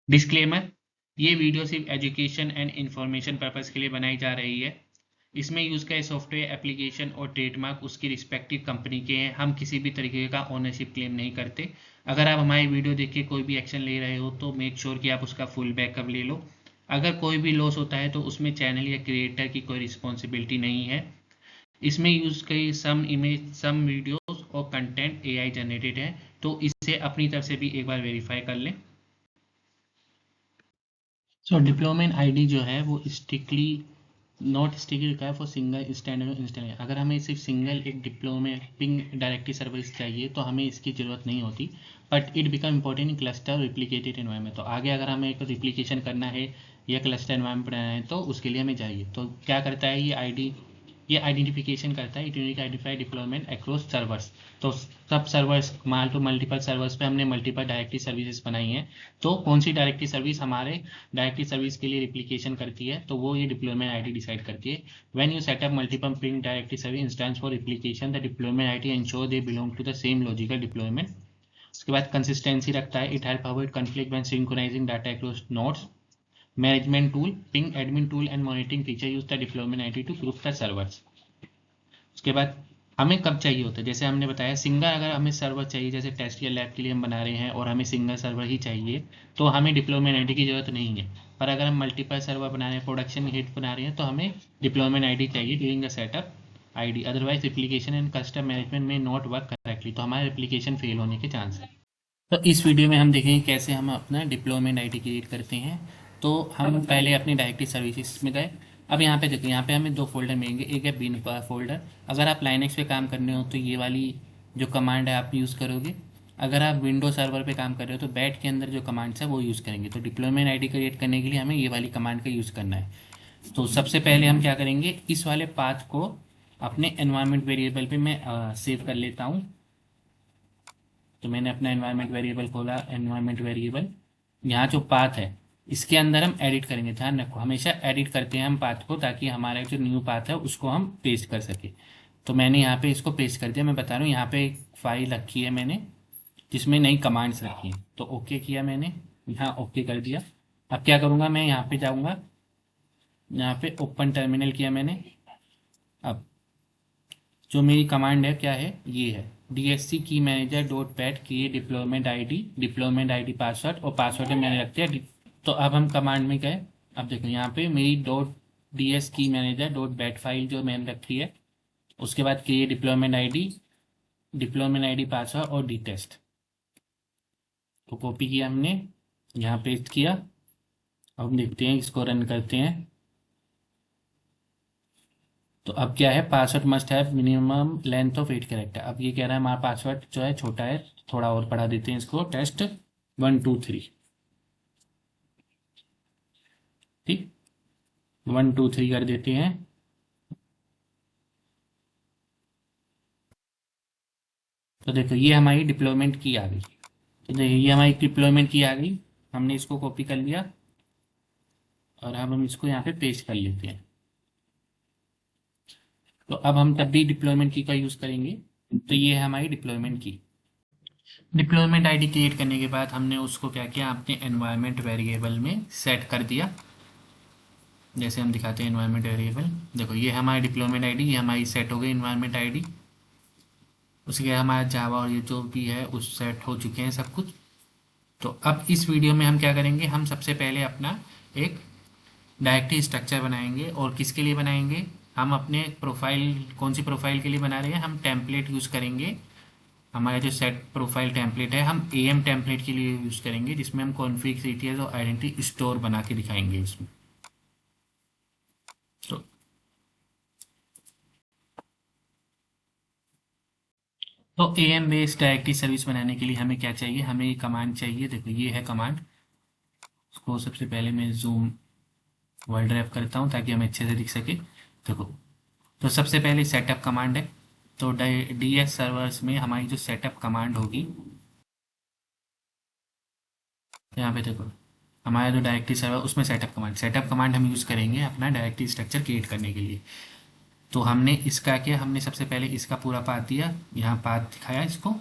Disclaimer, ये video सिर्फ education and information purpose के लिए बनाई जा रही है। इसमें यूज़ का सॉफ्टवेयर एप्लीकेशन और ट्रेडमार्क उसकी रिस्पेक्टिव कंपनी के हैं। हम किसी भी तरीके का ओनरशिप क्लेम नहीं करते। अगर आप हमारी वीडियो देख के कोई भी एक्शन ले रहे हो तो मेक श्योर कि आप उसका फुल बैकअप ले लो। अगर कोई भी लॉस होता है तो उसमें चैनल या क्रिएटर की कोई रिस्पॉन्सिबिलिटी नहीं है। इसमें यूज़ कई सम इमेज, सम वीडियोस और कंटेंट एआई जनरेटेड है, तो इसे अपनी तरफ से भी एक बार वेरीफाई कर लें। सो डिप्लोमेंट आईडी जो है वो स्ट्रिक्टली नॉट स्ट्रिक्टली का फॉर सिंगल स्टैंडर्ड इंस्टॉलेशन। अगर हमें सिर्फ सिंगल एक डिप्लोमेट पिंग डायरेक्टरी सर्विस चाहिए तो हमें इसकी ज़रूरत नहीं होती, but it become important in cluster replicated environment. तो आगे अगर हमें एक रिप्लिकेशन करना है या क्लस्टर एनवायरमेंट बनाना है तो उसके लिए हमें चाहिए। तो क्या करता है ये आईडी, ये आइडेंटिफिकेशन करता है, it unique identify deployment across servers. तो सब सर्वर्स माल टू मल्टीपल सर्वर्स पे हमने मल्टीपल डायरेक्टरी सर्विसेज बनाई हैं। तो कौन सी डायरेक्टरी सर्विस हमारे डायरेक्टरी सर्विस के लिए रिप्लिकेशन करती है, तो वो ये डिप्लॉयमेंट आईडी डिसाइड करती है। When you set up multiple Ping directory service instance for replication, the deployment ID ensure they belong to the same logical deployment. उसके बाद कंसिस्टेंसी रखता है, it help avoid conflict when synchronising data across nodes. Management tool, Ping admin tool and monitoring feature use the deployment ID to group the servers. उसके बाद हमें कब चाहिए होता है, जैसे हमने बताया सिंगल, अगर हमें सर्वर चाहिए जैसे टेस्ट या लैब के लिए हम बना रहे हैं और हमें सिंगल सर्वर ही चाहिए तो हमें डिप्लॉयमेंट आईडी की जरूरत नहीं है। पर अगर हम मल्टीपल सर्वर बना रहे हैं, प्रोडक्शन हिट बना रहे हैं, तो हमें डिप्लॉयमेंट आईडी चाहिए during the setup ID, otherwise application and custom management में नॉट वर्क करेक्टली, तो हमारे एप्लीकेशन फेल होने के चांस है। तो इस वीडियो में हम देखेंगे कैसे हम अपना डिप्लॉयमेंट आईडी क्रिएट करते हैं। तो हम पहले अपनी डायरेक्टरी सर्विसेज में गए। अब यहाँ पे देखो, यहाँ पे हमें दो फोल्डर मिलेंगे, एक है बिन फोल्डर। अगर आप लाइनेक्स पे काम करने हो तो ये वाली जो कमांड है आप यूज़ करोगे। अगर आप विंडो सर्वर पे काम कर रहे हो तो बैट के अंदर जो कमांड्स है वो यूज़ करेंगे। तो डिप्लॉयमेंट आईडी क्रिएट करने के लिए हमें ये वाली कमांड का यूज़ करना है। तो सबसे पहले हम क्या करेंगे, इस वाले पाथ को अपने एनवायरमेंट वेरिएबल पे मैं सेव कर लेता हूँ। तो मैंने अपना एनवायरमेंट वेरिएबल खोला, एनवायरमेंट वेरिएबल, यहाँ जो पाथ है इसके अंदर हम एडिट करेंगे। ध्यान रखो हमेशा एडिट करते हैं हम पाथ को, ताकि हमारा जो न्यू पाथ है उसको हम पेस्ट कर सके। तो मैंने यहाँ पे इसको पेस्ट कर दिया। मैं बता रहा हूँ यहाँ पे एक फाइल रखी है मैंने जिसमें नई कमांड्स रखी हैं, तो ओके किया मैंने, यहाँ ओके कर दिया। अब क्या करूँगा, मैं यहाँ पे जाऊँगा, यहाँ पे ओपन टर्मिनल किया मैंने। अब जो मेरी कमांड है क्या है, ये है DSC की मैनेजर डॉट पैट की डिप्लॉयमेंट आईडी पासवर्ड, और पासवर्ड मैंने रख दिया। तो अब हम कमांड में गए। अब देखो यहाँ पे मेरी डॉट DS की मैनेजर डॉट बैट फाइल जो मैंने रखी है, उसके बाद की डिप्लॉयमेंट आईडी पासवर्ड और डी टेस्ट तो कॉपी किया हमने, यहाँ पेस्ट किया। अब हम देखते हैं, इसको रन करते हैं। तो अब क्या है, password must have minimum length of 8 character. अब ये कह रहा है हमारा पासवर्ड जो है छोटा है, थोड़ा और बढ़ा देते हैं इसको, टेस्ट 123। ठीक, 123 कर देते हैं। तो देखो ये हमारी डिप्लॉयमेंट की आ गई। तो देखिए ये हमारी डिप्लॉयमेंट की आ गई, हमने इसको कॉपी कर लिया और अब हम इसको यहाँ पे पेस्ट कर लेते हैं। तो अब हम तब भी डिप्लॉयमेंट की का यूज़ करेंगे। तो ये है हमारी डिप्लॉयमेंट की। डिप्लॉयमेंट आईडी क्रिएट करने के बाद हमने उसको क्या किया, अपने एनवायरनमेंट वेरिएबल में सेट कर दिया। जैसे हम दिखाते हैं एनवायरनमेंट वेरिएबल, देखो ये हमारी डिप्लॉयमेंट आईडी, ये हमारी सेट हो गई एनवायरनमेंट आईडी। उसके बाद हमारा जावा और ये जो भी है उस सेट हो चुके हैं सब कुछ। तो अब इस वीडियो में हम क्या करेंगे, हम सबसे पहले अपना एक डायरेक्टरी स्ट्रक्चर बनाएंगे। और किसके लिए बनाएंगे, हम अपने प्रोफाइल, कौन सी प्रोफाइल के लिए बना रहे हैं, हम टेम्पलेट यूज़ करेंगे। हमारा जो सेट प्रोफाइल टेम्पलेट है हम AM टेम्पलेट के लिए यूज़ करेंगे, जिसमें हम कॉन्फ़िग डिटेल्स और आइडेंटिटी स्टोर बना के दिखाएंगे इसमें। तो AM बेस्ड डायरेक्टरी सर्विस बनाने के लिए हमें क्या चाहिए, हमें ये कमांड चाहिए। देखो ये है कमांड, उसको सबसे पहले मैं जूम वर्ल्ड रैप करता हूँ ताकि हमें अच्छे से दिख सके। देखो, तो सबसे पहले सेटअप कमांड है। तो DS सर्वर्स में हमारी जो सेटअप कमांड होगी, यहाँ पे देखो हमारा जो डायरेक्टरी सर्वर उसमें सेटअप कमांड हम यूज़ करेंगे अपना डायरेक्टरी स्ट्रक्चर क्रिएट करने के लिए। तो हमने इसका किया, हमने सबसे पहले इसका पूरा पाथ दिया, यहाँ पाथ दिखाया इसको।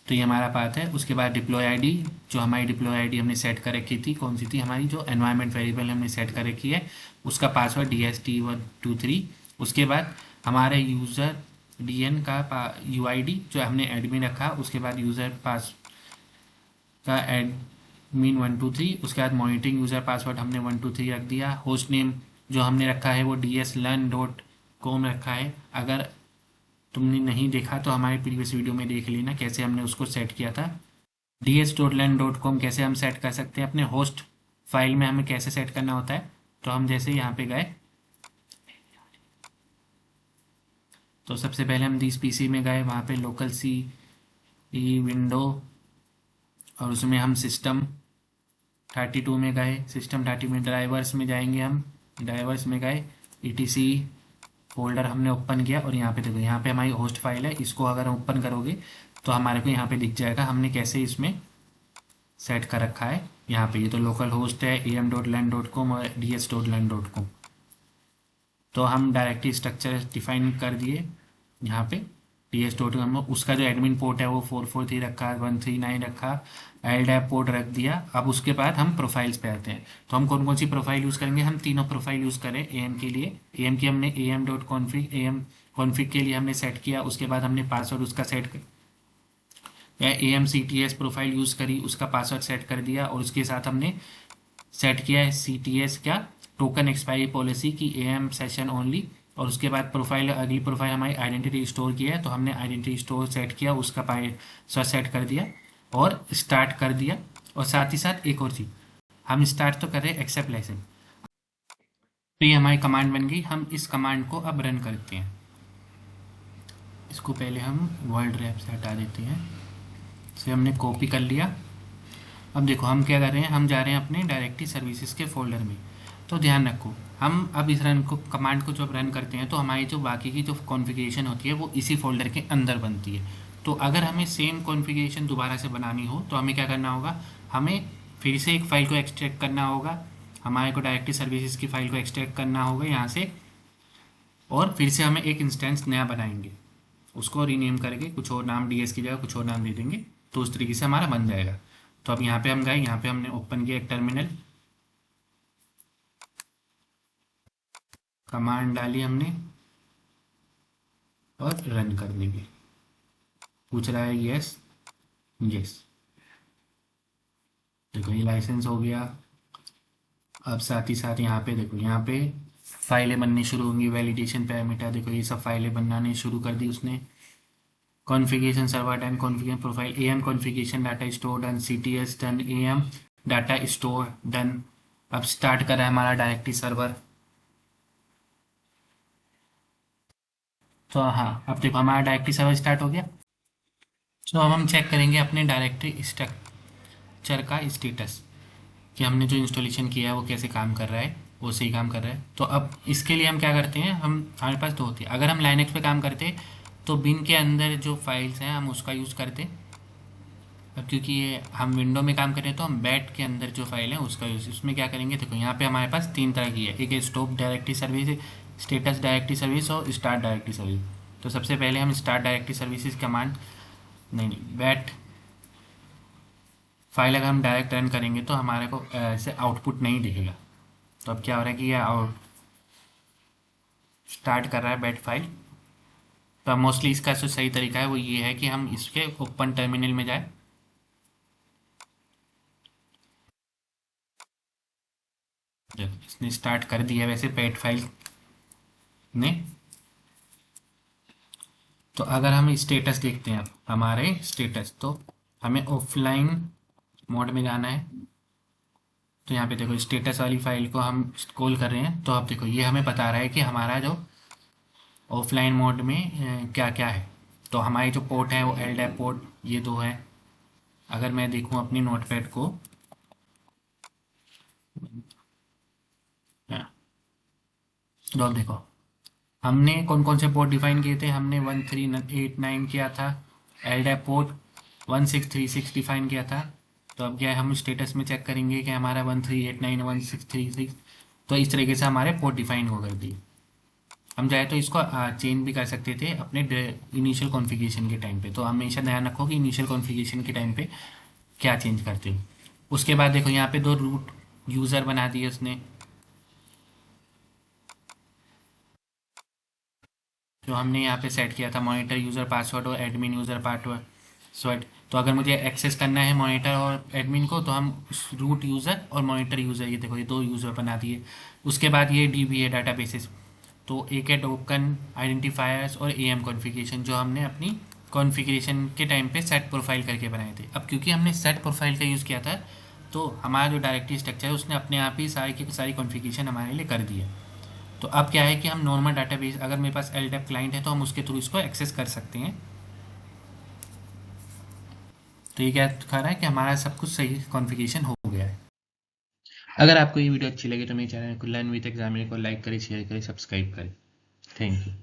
तो ये हमारा पाथ है। उसके बाद डिप्लॉय आईडी, जो हमारी डिप्लॉय आईडी हमने सेट कर रखी थी, कौन सी थी हमारी, जो एनवायरनमेंट वेरिएबल हमने सेट कर रखी है, उसका पासवर्ड DST123। उसके बाद हमारे यूज़र DN का UID जो हमने एडमिन रखा, उसके बाद यूज़र पास का एडमिन 123, उसके बाद मॉनिटरिंग यूज़र पासवर्ड हमने 123 रख दिया। होस्ट नेम जो हमने रखा है वो dslearn.com रखा है। अगर तुमने नहीं देखा तो हमारे प्रीवियस वीडियो में देख लेना कैसे हमने उसको सेट किया था। ds.learn.com कैसे हम सेट कर सकते हैं अपने होस्ट फाइल में, हमें कैसे सेट करना होता है। तो हम जैसे यहाँ पे गए तो सबसे पहले हम दिस PC में गए, वहाँ पे लोकल C विंडो, और उसमें हम सिस्टम 32 में गए। सिस्टम 32 में ड्राइवर्स में जाएंगे, हम ड्राइवर्स में गए, ETC फोल्डर हमने ओपन किया, और यहाँ पे देखो, यहाँ पे हमारी होस्ट फाइल है। इसको अगर हम ओपन करोगे तो हमारे को यहाँ पे दिख जाएगा हमने कैसे इसमें सेट कर रखा है। यहाँ पे ये तो लोकल होस्ट है am.learn.com और ds.learn.com। तो हम डायरेक्टरी स्ट्रक्चर डिफाइन कर दिए यहाँ पे ds.com। उसका जो एडमिन पोर्ट है वो 443 रखा, 139 रखा, LDAP पोर्ट रख दिया। अब उसके बाद हम प्रोफाइल्स पे आते हैं। तो हम कौन कौन सी प्रोफाइल यूज़ करेंगे, हम तीनों प्रोफाइल यूज़ करें AM के लिए। AM की हमने am.config, AM config के लिए हमने सेट किया। उसके बाद हमने पासवर्ड उसका सेट या AMCTS प्रोफाइल यूज़ करी, उसका पासवर्ड सेट कर दिया, और उसके साथ हमने सेट किया है CTS क्या, टोकन एक्सपायरी पॉलिसी की AM सेशन ओनली। और उसके बाद प्रोफाइल, अगली प्रोफाइल हमारी आइडेंटिटी स्टोर की है, तो हमने आइडेंटिटी स्टोर सेट किया, उसका पासवर्ड सेट कर दिया और स्टार्ट कर दिया। और साथ ही साथ एक और चीज़, हम स्टार्ट तो कर रहे हैं एक्सेप्ट लाइसेंस। तो ये हमारी कमांड बन गई। हम इस कमांड को अब रन करते हैं। इसको पहले हम वर्ल्ड रैप से हटा देते हैं, इसे हमने कॉपी कर लिया। अब देखो हम क्या कर रहे हैं, हम जा रहे हैं अपने डायरेक्टरी सर्विसेज के फोल्डर में। तो ध्यान रखो, हम अब इस रन को, कमांड को जब रन करते हैं तो हमारी जो बाकी की जो कॉन्फ़िगरेशन होती है वो इसी फोल्डर के अंदर बनती है। तो अगर हमें सेम कॉन्फ़िगरेशन दोबारा से बनानी हो तो हमें क्या करना होगा, हमें फिर से एक फ़ाइल को एक्सट्रैक्ट करना होगा, हमारे को डायरेक्टरी सर्विसेज की फ़ाइल को एक्सट्रैक्ट करना होगा यहाँ से, और फिर से हमें एक इंस्टेंस नया बनाएंगे, उसको रीनेम करके कुछ और नाम, DS की जगह कुछ और नाम दे देंगे, तो उस तरीके से हमारा बन जाएगा। तो अब यहाँ पे हम गए, यहाँ पे हमने ओपन किया एक टर्मिनल, कमांड डाली हमने और रन कर देंगे। पूछ रहा है यस, यस, देखो ये लाइसेंस हो गया। अब साथ ही साथ यहाँ पे देखो, यहाँ पे फाइलें बननी शुरू होंगी, वैलिडेशन पैरामीटर, देखो ये सब फाइलें बनाने शुरू कर दी उसने। Configuration server done, configuration profile, AM configuration data store done, CTS done, AM data store done. अब स्टार्ट करा है हमारा डायरेक्टरी सर्वर। तो हाँ, अब देखो हमारा डायरेक्टरी सर्वर स्टार्ट हो गया। तो अब हम चेक करेंगे अपने डायरेक्टरी स्ट्रक्चर का स्टेटस, कि हमने जो इंस्टॉलेशन किया है वो कैसे काम कर रहा है, वो सही काम कर रहा है। तो अब इसके लिए हम क्या करते हैं, हमारे पास दो होती है। अगर हम लाइनक्स पे काम करते तो बिन के अंदर जो फाइल्स हैं हम उसका यूज़ करते। अब क्योंकि ये हम विंडो में काम करें तो हम बैट के अंदर जो फाइल है उसका यूज़, उसमें क्या करेंगे, देखो यहाँ पे हमारे पास तीन तरह की है, एक है stop directory service, status directory service और स्टार्ट डायरेक्टरी सर्विस। तो सबसे पहले हम स्टार्ट डायरेक्टरी सर्विसेज कमांड, नहीं बैट फाइल अगर हम डायरेक्ट रन करेंगे तो हमारे को ऐसे आउटपुट नहीं दिखेगा। तो अब क्या हो रहा है कि ये स्टार्ट कर रहा है बैट फाइल। तो मोस्टली इसका जो सही तरीका है वो ये है कि हम इसके ओपन टर्मिनल में जाए, इसने स्टार्ट कर दिया वैसे बैट फाइल ने। तो अगर हम स्टेटस देखते हैं अब हमारे स्टेटस, तो हमें ऑफलाइन मोड में जाना है। तो यहाँ पे देखो स्टेटस वाली फाइल को हम स्क्रॉल कर रहे हैं, तो अब देखो ये हमें बता रहा है कि हमारा जो ऑफलाइन मोड में क्या क्या है। तो हमारी जो पोर्ट है वो LDAP पोर्ट ये दो है। अगर मैं देखूँ अपनी नोटपैड को, तो अब देखो हमने कौन कौन से पोर्ट डिफाइन किए थे, हमने 1389 किया था, LDAP पोर्ट 1636 डिफाइन किया था। तो अब क्या है, हम स्टेटस में चेक करेंगे कि हमारा 1389 1636, तो इस तरीके से हमारे पोर्ट डिफाइन हो कर दिए। हम चाहे तो इसको चेंज भी कर सकते थे अपने इनिशियल कॉन्फ़िगरेशन के टाइम पे। तो हमेशा ध्यान रखो कि इनिशियल कॉन्फ़िगरेशन के टाइम पे क्या चेंज करते हो। उसके बाद देखो यहाँ पे 2 रूट यूज़र बना दिए उसने, जो हमने यहाँ पे सेट किया था मॉनिटर यूज़र पासवर्ड और एडमिन यूज़र पासवर्ड। तो अगर मुझे एक्सेस करना है मॉनिटर और एडमिन को, तो हम रूट यूज़र और मॉनिटर यूज़र, ये देखो ये 2 यूज़र बना दिए। उसके बाद ये DB है डाटाबेसेस, तो एक है टोकन आइडेंटिफायर्स और AM कॉन्फ़िगरेशन, जो हमने अपनी कॉन्फ़िगरेशन के टाइम पे सेट प्रोफाइल करके बनाए थे। अब क्योंकि हमने सेट प्रोफाइल का यूज़ किया था, तो हमारा जो डायरेक्टरी स्ट्रक्चर है उसने अपने आप ही सारी की सारी कॉन्फ़िगरेशन हमारे लिए कर दी है। तो अब क्या है कि हम नॉर्मल डाटाबेस, अगर मेरे पास LDAP क्लाइंट है तो हम उसके थ्रू इसको एक्सेस कर सकते हैं। तो ये क्या दिखा रहा है कि हमारा सब कुछ सही कॉन्फ़िगरेशन हो गया है। अगर आपको ये वीडियो अच्छी लगी तो मेरे चैनल को लर्न विद एग्जामिनर को लाइक करें, शेयर करें, सब्सक्राइब करें। Thank you.